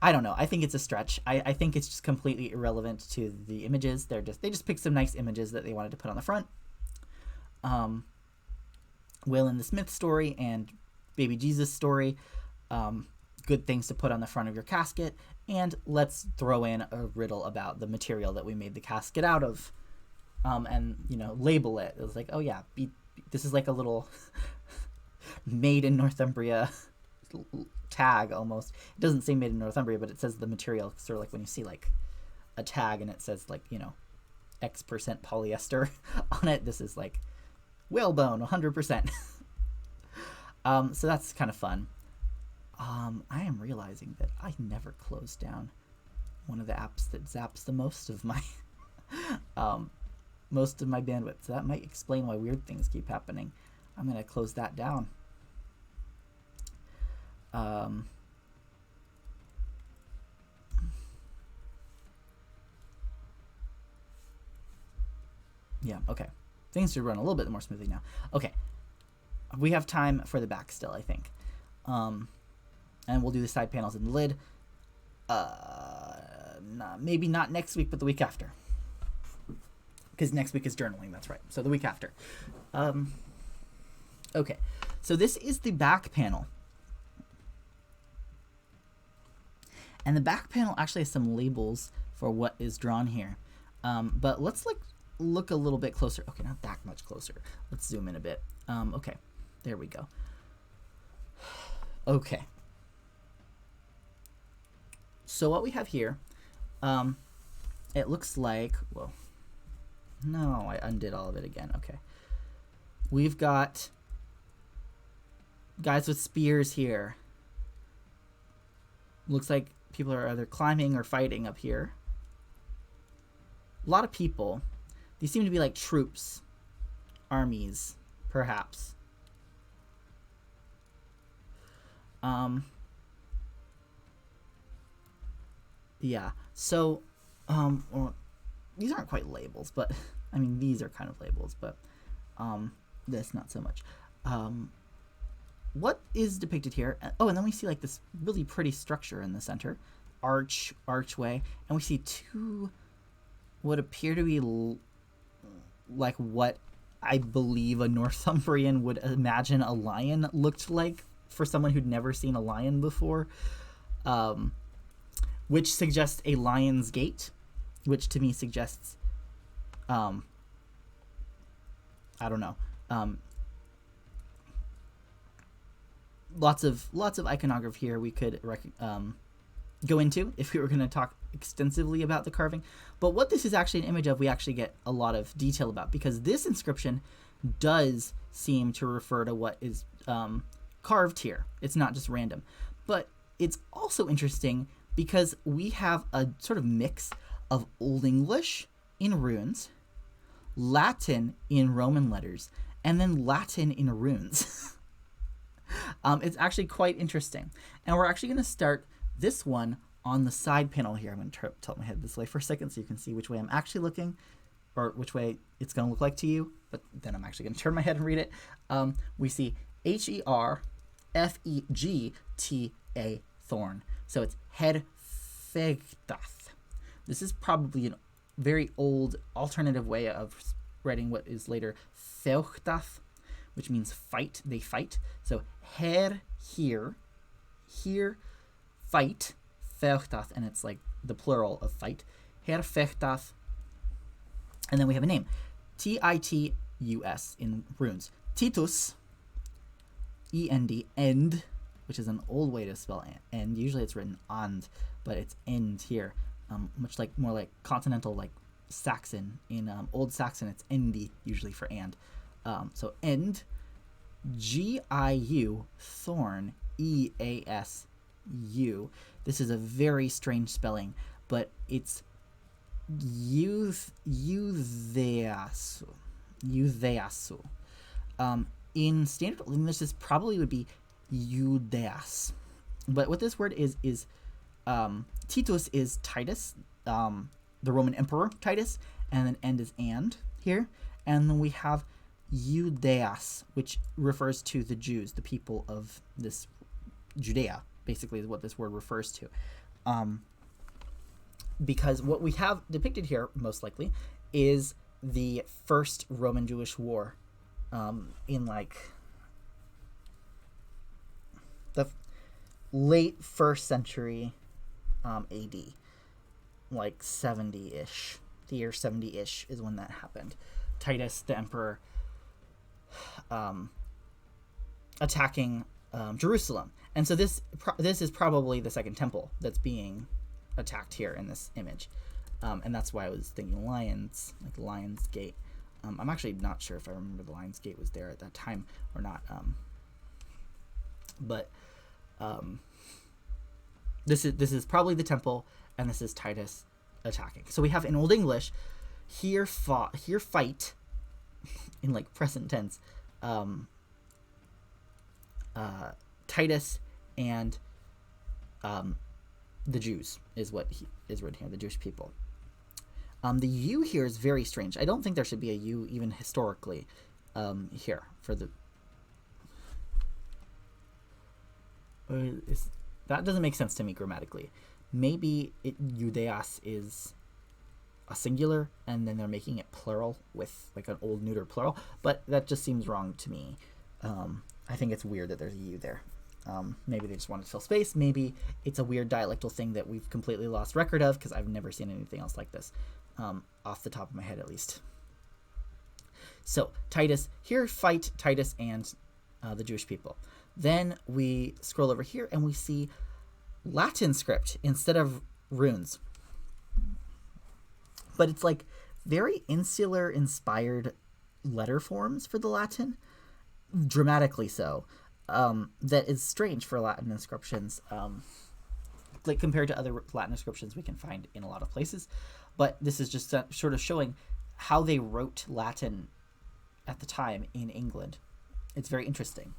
I don't know. I think it's a stretch. I think it's just completely irrelevant to the images. They just picked some nice images that they wanted to put on the front. Will and the Smith story and baby Jesus story. Good things to put on the front of your casket. And let's throw in a riddle about the material that we made the casket out of. And, label it. It was like, oh yeah, this is like a little made in Northumbria tag almost. It doesn't say made in Northumbria, but it says the material, sort of like when you see like a tag and it says like, X% polyester on it. This is like whalebone, 100%. So that's kind of fun. I am realizing that I never closed down one of the apps that zaps the most of my bandwidth. So that might explain why weird things keep happening. I'm going to close that down. Yeah, okay. Things should run a little bit more smoothly now. Okay. We have time for the back still, I think. And we'll do the side panels and the lid. Maybe not next week, but the week after. Because next week is journaling, that's right. So the week after. Okay. So this is the back panel. And the back panel actually has some labels for what is drawn here. But let's look a little bit closer. Okay, not that much closer. Let's zoom in a bit. Okay, there we go. Okay. So what we have here, it looks like, well, no, I undid all of it again. Okay. We've got guys with spears here. Looks like people are either climbing or fighting up here. A lot of people. These seem to be like troops, armies, perhaps. Yeah. So, well, these aren't quite labels, but I mean these are kind of labels, but this not so much. What is depicted here? Oh, and then we see like this really pretty structure in the center, archway, and we see two what appear to be like what I believe a Northumbrian would imagine a lion looked like for someone who'd never seen a lion before, which suggests a lion's gate, which to me suggests, I don't know, lots of iconography here we could go into if we were going to talk extensively about the carving. But what this is actually an image of, we actually get a lot of detail about, because this inscription does seem to refer to what is carved here. It's not just random. But it's also interesting because we have a sort of mix of Old English in runes, Latin in Roman letters, and then Latin in runes. It's actually quite interesting. And we're actually going to start this one on the side panel here. I'm going to tilt my head this way for a second so you can see which way I'm actually looking, or which way it's going to look like to you, but then I'm actually going to turn my head and read it. We see Herfegta, thorn. So it's herfegtath. This is probably a very old alternative way of writing what is later feuchtath, which means fight. They fight. So here, fight, feuchtath, and it's like the plural of fight. Herfegtath. And then we have a name. Titus in runes. Titus, E-N-D, end, which is an old way to spell end. Usually it's written and, but it's end here. Much like more like continental, like Saxon. In Old Saxon, it's endi, usually for and. So end, G-I-U, thorn, E-A-S-U. This is a very strange spelling, but it's eutheasu. In standard English, this probably would be Judeas. But what this word is Titus is Titus, the Roman Emperor Titus, and then end is and here. And then we have Judeas, which refers to the Jews, the people of this Judea, basically is what this word refers to. Because what we have depicted here, most likely, is the first Roman-Jewish war in like the late 1st century AD, like 70-ish. The year 70-ish is when that happened. Titus, the emperor, attacking Jerusalem. And so this is probably the second temple that's being attacked here in this image. And that's why I was thinking lions, like Lion's Gate. I'm actually not sure if I remember the Lion's Gate was there at that time or not. But this is probably the temple, and this is Titus attacking. So we have in Old English, here fight, in like present tense, Titus and the Jews is what is written here, the Jewish people. The U here is very strange. I don't think there should be a U even historically here for the... that doesn't make sense to me grammatically. Maybe Judeas is a singular, and then they're making it plural with like an old neuter plural, but that just seems wrong to me. I think it's weird that there's a U there. Maybe they just want to fill space. Maybe it's a weird dialectal thing that we've completely lost record of, because I've never seen anything else like this, off the top of my head at least. So Titus, here fight Titus and the Jewish people. Then we scroll over here and we see Latin script instead of runes. But it's like very insular inspired letter forms for the Latin, dramatically so. That is strange for Latin inscriptions, like compared to other Latin inscriptions we can find in a lot of places. But this is just sort of showing how they wrote Latin at the time in England, It's very interesting.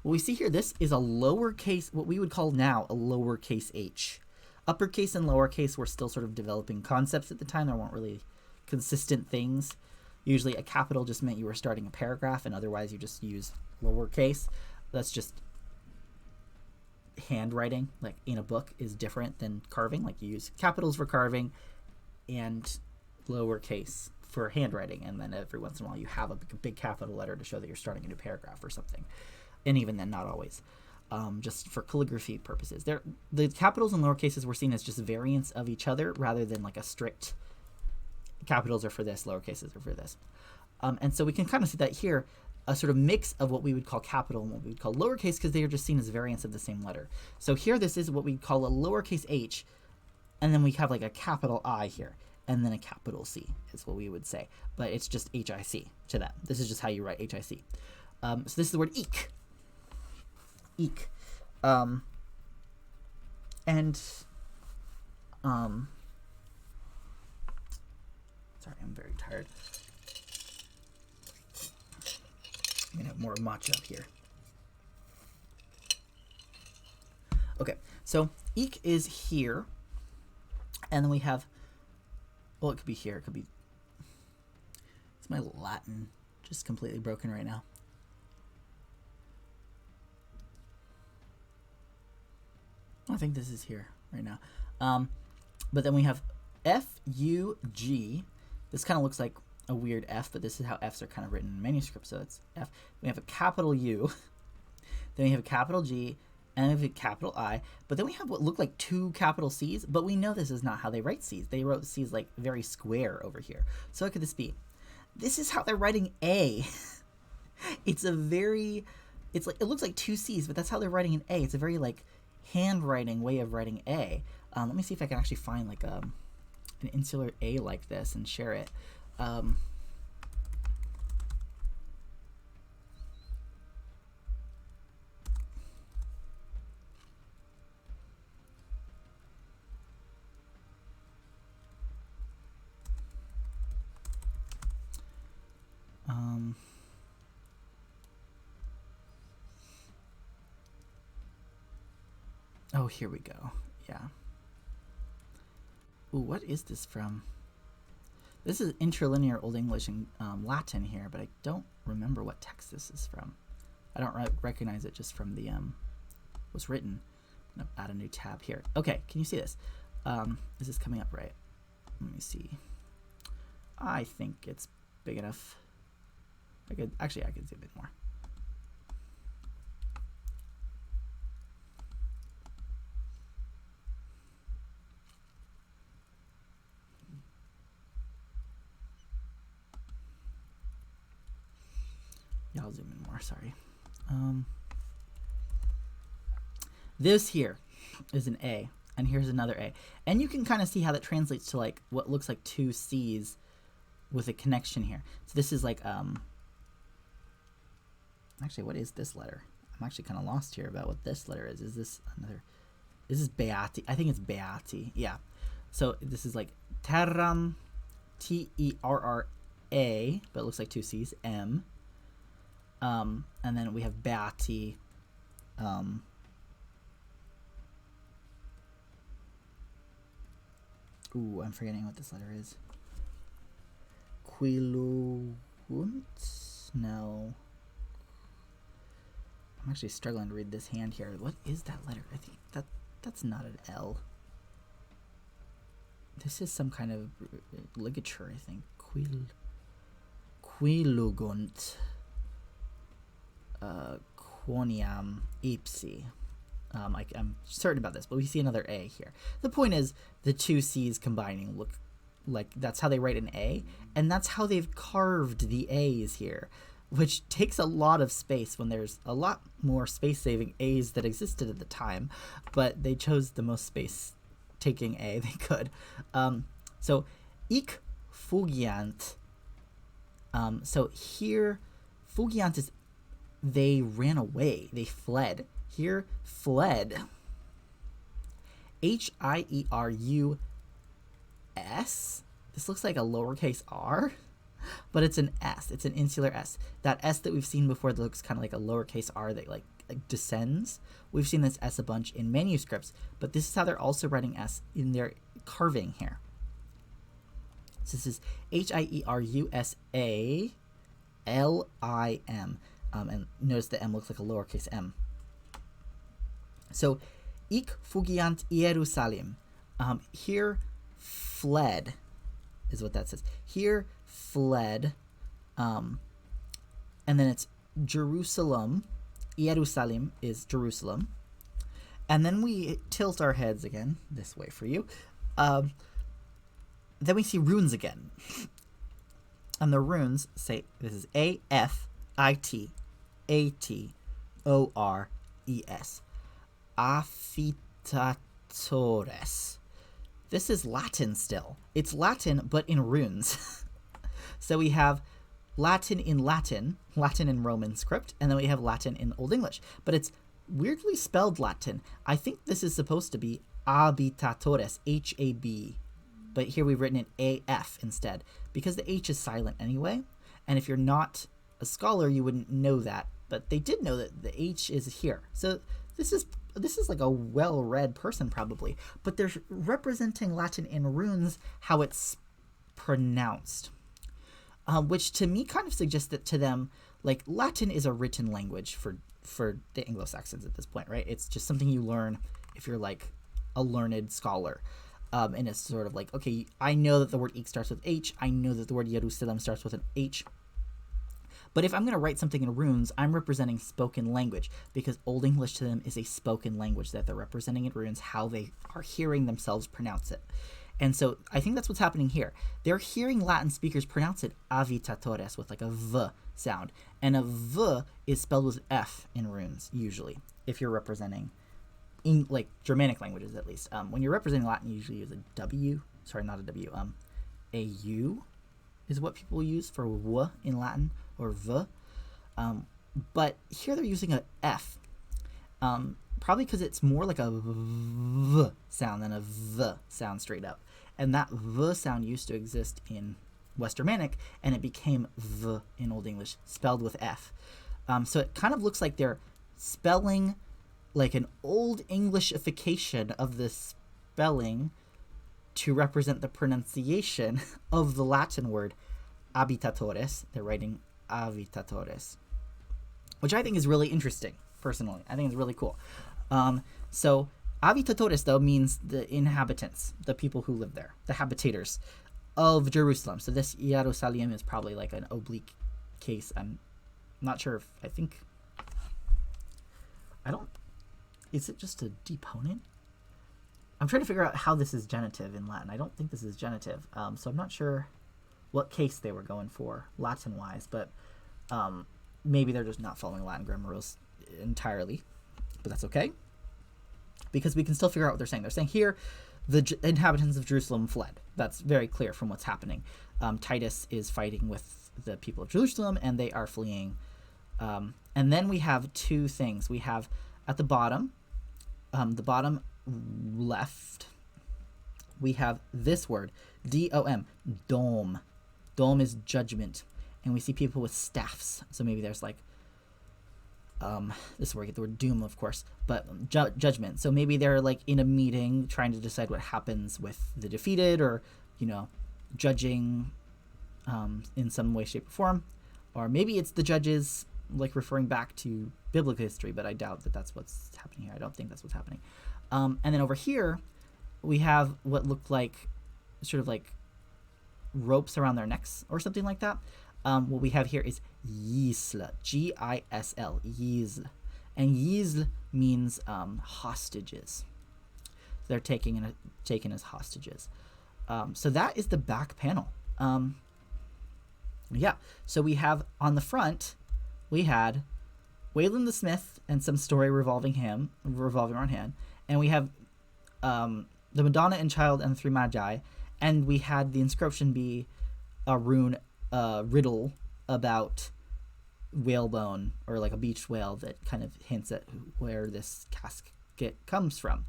What we see here, this is a lowercase, what we would call now a lowercase h. Uppercase and lowercase were still sort of developing concepts at the time. There weren't really consistent things. Usually a capital just meant you were starting a paragraph, and otherwise you just use lowercase. That's just handwriting, like in a book, is different than carving. Like you use capitals for carving and lowercase for handwriting, and then every once in a while you have a big capital letter to show that you're starting a new paragraph or something. And even then, not always. Just for calligraphy purposes. The capitals and lowercases were seen as just variants of each other rather than like a strict capitals are for this, lowercases are for this. And so we can kind of see that here, a sort of mix of what we would call capital and what we would call lowercase, because they are just seen as variants of the same letter. So here this is what we call a lowercase h, and then we have like a capital I here, and then a capital C is what we would say. But it's just HIC to that. This is just how you write HIC. So this is the word eek. Eek. Sorry, I'm very tired. I'm gonna have more matcha up here. Okay, so eek is here, and then we have, well, it could be here, it could be, it's my Latin just completely broken right now. I think this is here right now. But then we have F-U-G. This kind of looks like a weird F, but this is how F's are kind of written in manuscripts, so it's F. We have a capital U, then we have a capital G, and then we have a capital I, but then we have what look like two capital C's, but we know this is not how they write C's. They wrote C's like very square over here. So what could this be? This is how they're writing A. It's like, it looks like two C's, but that's how they're writing an A. It's a very like handwriting way of writing A. Let me see if I can actually find like an insular A like this and share it. Oh, here we go. Yeah. Ooh, what is this from? This is interlinear Old English and Latin here, but I don't remember what text this is from. I don't recognize it just from the what's written. I'm gonna add a new tab here. Okay, can you see this? Is this coming up right? Let me see. I think it's big enough. I could zoom in more. Yeah, I'll zoom in more, sorry. This here is an A, and here's another A. And you can kind of see how that translates to like what looks like two C's with a connection here. So this is like, actually, what is this letter? I'm actually kind of lost here about what this letter is. Is this another, is this Beati? I think it's Beati, yeah. So this is like Terram, T-E-R-R-A, but it looks like two C's, M. And then we have Beati, ooh, I'm forgetting what this letter is. Quilunt? No. I'm actually struggling to read this hand here. What is that letter? I think that's not an L. This is some kind of ligature, I think. Quilugunt. Quoniam ipsi. I'm certain about this, but we see another A here. The point is, the two C's combining look like that's how they write an A, and that's how they've carved the A's here, which takes a lot of space when there's a lot more space-saving A's that existed at the time, but they chose the most space-taking A they could. So, ik fugiant. So here, fugiant is they ran away, they fled. Here, fled. H-I-E-R-U-S. This looks like a lowercase r. but it's an S. It's an insular S. That S that we've seen before that looks kind of like a lowercase r that like descends. We've seen this S a bunch in manuscripts, but this is how they're also writing S in their carving here. So this is Hierusalim, and notice the M looks like a lowercase m. So, ik fugiant Jerusalem. Here fled is what that says. Here fled, and then it's Jerusalem. Jerusalem is Jerusalem. And then we tilt our heads again, this way for you. Then we see runes again. And the runes say, this is Afitatores. Afitatores. This is Latin still. It's Latin, but in runes. So we have Latin in Roman script, and then we have Latin in Old English. But it's weirdly spelled Latin. I think this is supposed to be habitatores, H-A-B. But here we've written it A-F instead, because the H is silent anyway. And if you're not a scholar, you wouldn't know that. But they did know that the H is here. So this is like a well-read person probably. But they're representing Latin in runes how it's pronounced. Which to me kind of suggests that to them, like, Latin is a written language for the Anglo-Saxons at this point, right? It's just something you learn if you're like a learned scholar. And it's sort of like, okay, I know that the word ik starts with H. I know that the word Jerusalem starts with an H. But if I'm going to write something in runes, I'm representing spoken language, because Old English to them is a spoken language that they're representing in runes, how they are hearing themselves pronounce it. And so I think that's what's happening here. They're hearing Latin speakers pronounce it avitatores with like a V sound. And a V is spelled with F in runes, usually, if you're representing like Germanic languages at least. When you're representing Latin, you usually use a W. Sorry, not a W. A U is what people use for W in Latin, or V. But here they're using a F. Probably because it's more like a V sound than a V sound straight up. And that V sound used to exist in West Germanic, and it became V in Old English, spelled with F. So it kind of looks like they're spelling like an Old Englishification of the spelling to represent the pronunciation of the Latin word habitatores. They're writing habitatores, which I think is really interesting, personally. I think it's really cool. So habitatores, though, means the inhabitants, the people who live there, the habitators of Jerusalem. So this Jerusalem is probably like an oblique case. I'm not sure if, is it just a deponent? I'm trying to figure out how this is genitive in Latin. I don't think this is genitive. So I'm not sure what case they were going for Latin-wise, but maybe they're just not following Latin grammar rules entirely. But that's okay, because we can still figure out what they're saying. They're saying here, the inhabitants of Jerusalem fled. That's very clear from what's happening. Titus is fighting with the people of Jerusalem, and they are fleeing. And then we have two things. We have at the bottom left, we have this word, D-O-M, dome. Dome is judgment. And we see people with staffs. So maybe there's like, this is where we get the word doom, of course, but judgment. So maybe they're like in a meeting trying to decide what happens with the defeated, or, judging in some way, shape, or form. Or maybe it's the judges like referring back to biblical history, but I doubt that that's what's happening here. I don't think that's what's happening. And then over here, we have what looked like sort of like ropes around their necks or something like that. What we have here is yisl, G-I-S-L, yisl. And yisl means hostages. They're taken as hostages. So that is the back panel. Yeah, so we have on the front, we had Wayland the Smith and some story revolving around him. And we have the Madonna and Child and the Three Magi. And we had the inscription be a riddle about whalebone, or like a beached whale, that kind of hints at where this casket comes from.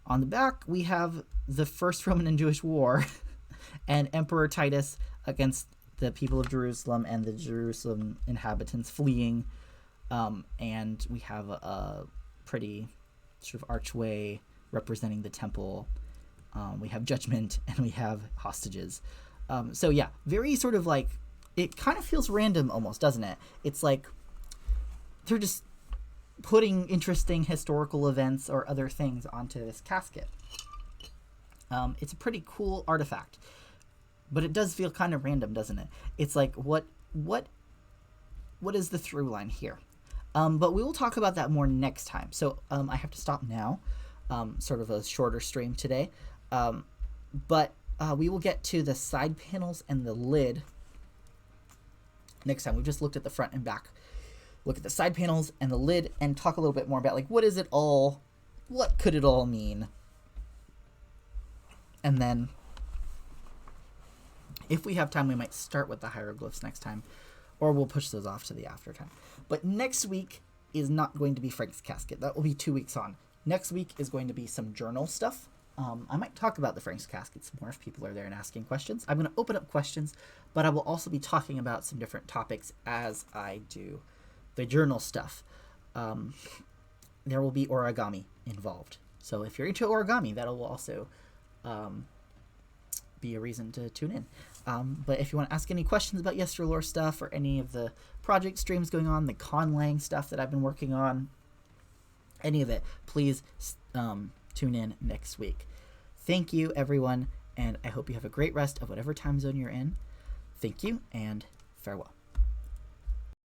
On the back, we have the First Roman and Jewish War and Emperor Titus against the people of Jerusalem and the Jerusalem inhabitants fleeing, and we have a pretty sort of archway representing the temple. We have judgment, and we have hostages. So yeah, very sort of like, it kind of feels random almost, doesn't it? It's like they're just putting interesting historical events or other things onto this casket. It's a pretty cool artifact, but it does feel kind of random, doesn't it? It's like, what is the through line here? But we will talk about that more next time. So I have to stop now. Sort of a shorter stream today. But we will get to the side panels and the lid next time. We've just looked at the front and back. Look at the side panels and the lid and talk a little bit more about, like, what is it all? What could it all mean? And then if we have time, we might start with the hieroglyphs next time, or we'll push those off to the after time. But next week is not going to be Frank's casket. That will be 2 weeks on. Next week is going to be some journal stuff. I might talk about the Frank's casket some more if people are there and asking questions. I'm going to open up questions, but I will also be talking about some different topics as I do the journal stuff. There will be origami involved. So if you're into origami, that will also be a reason to tune in. But if you want to ask any questions about yesterlore stuff or any of the project streams going on, the conlang stuff that I've been working on, any of it, please tune in next week. Thank you, everyone, and I hope you have a great rest of whatever time zone you're in. Thank you, and farewell.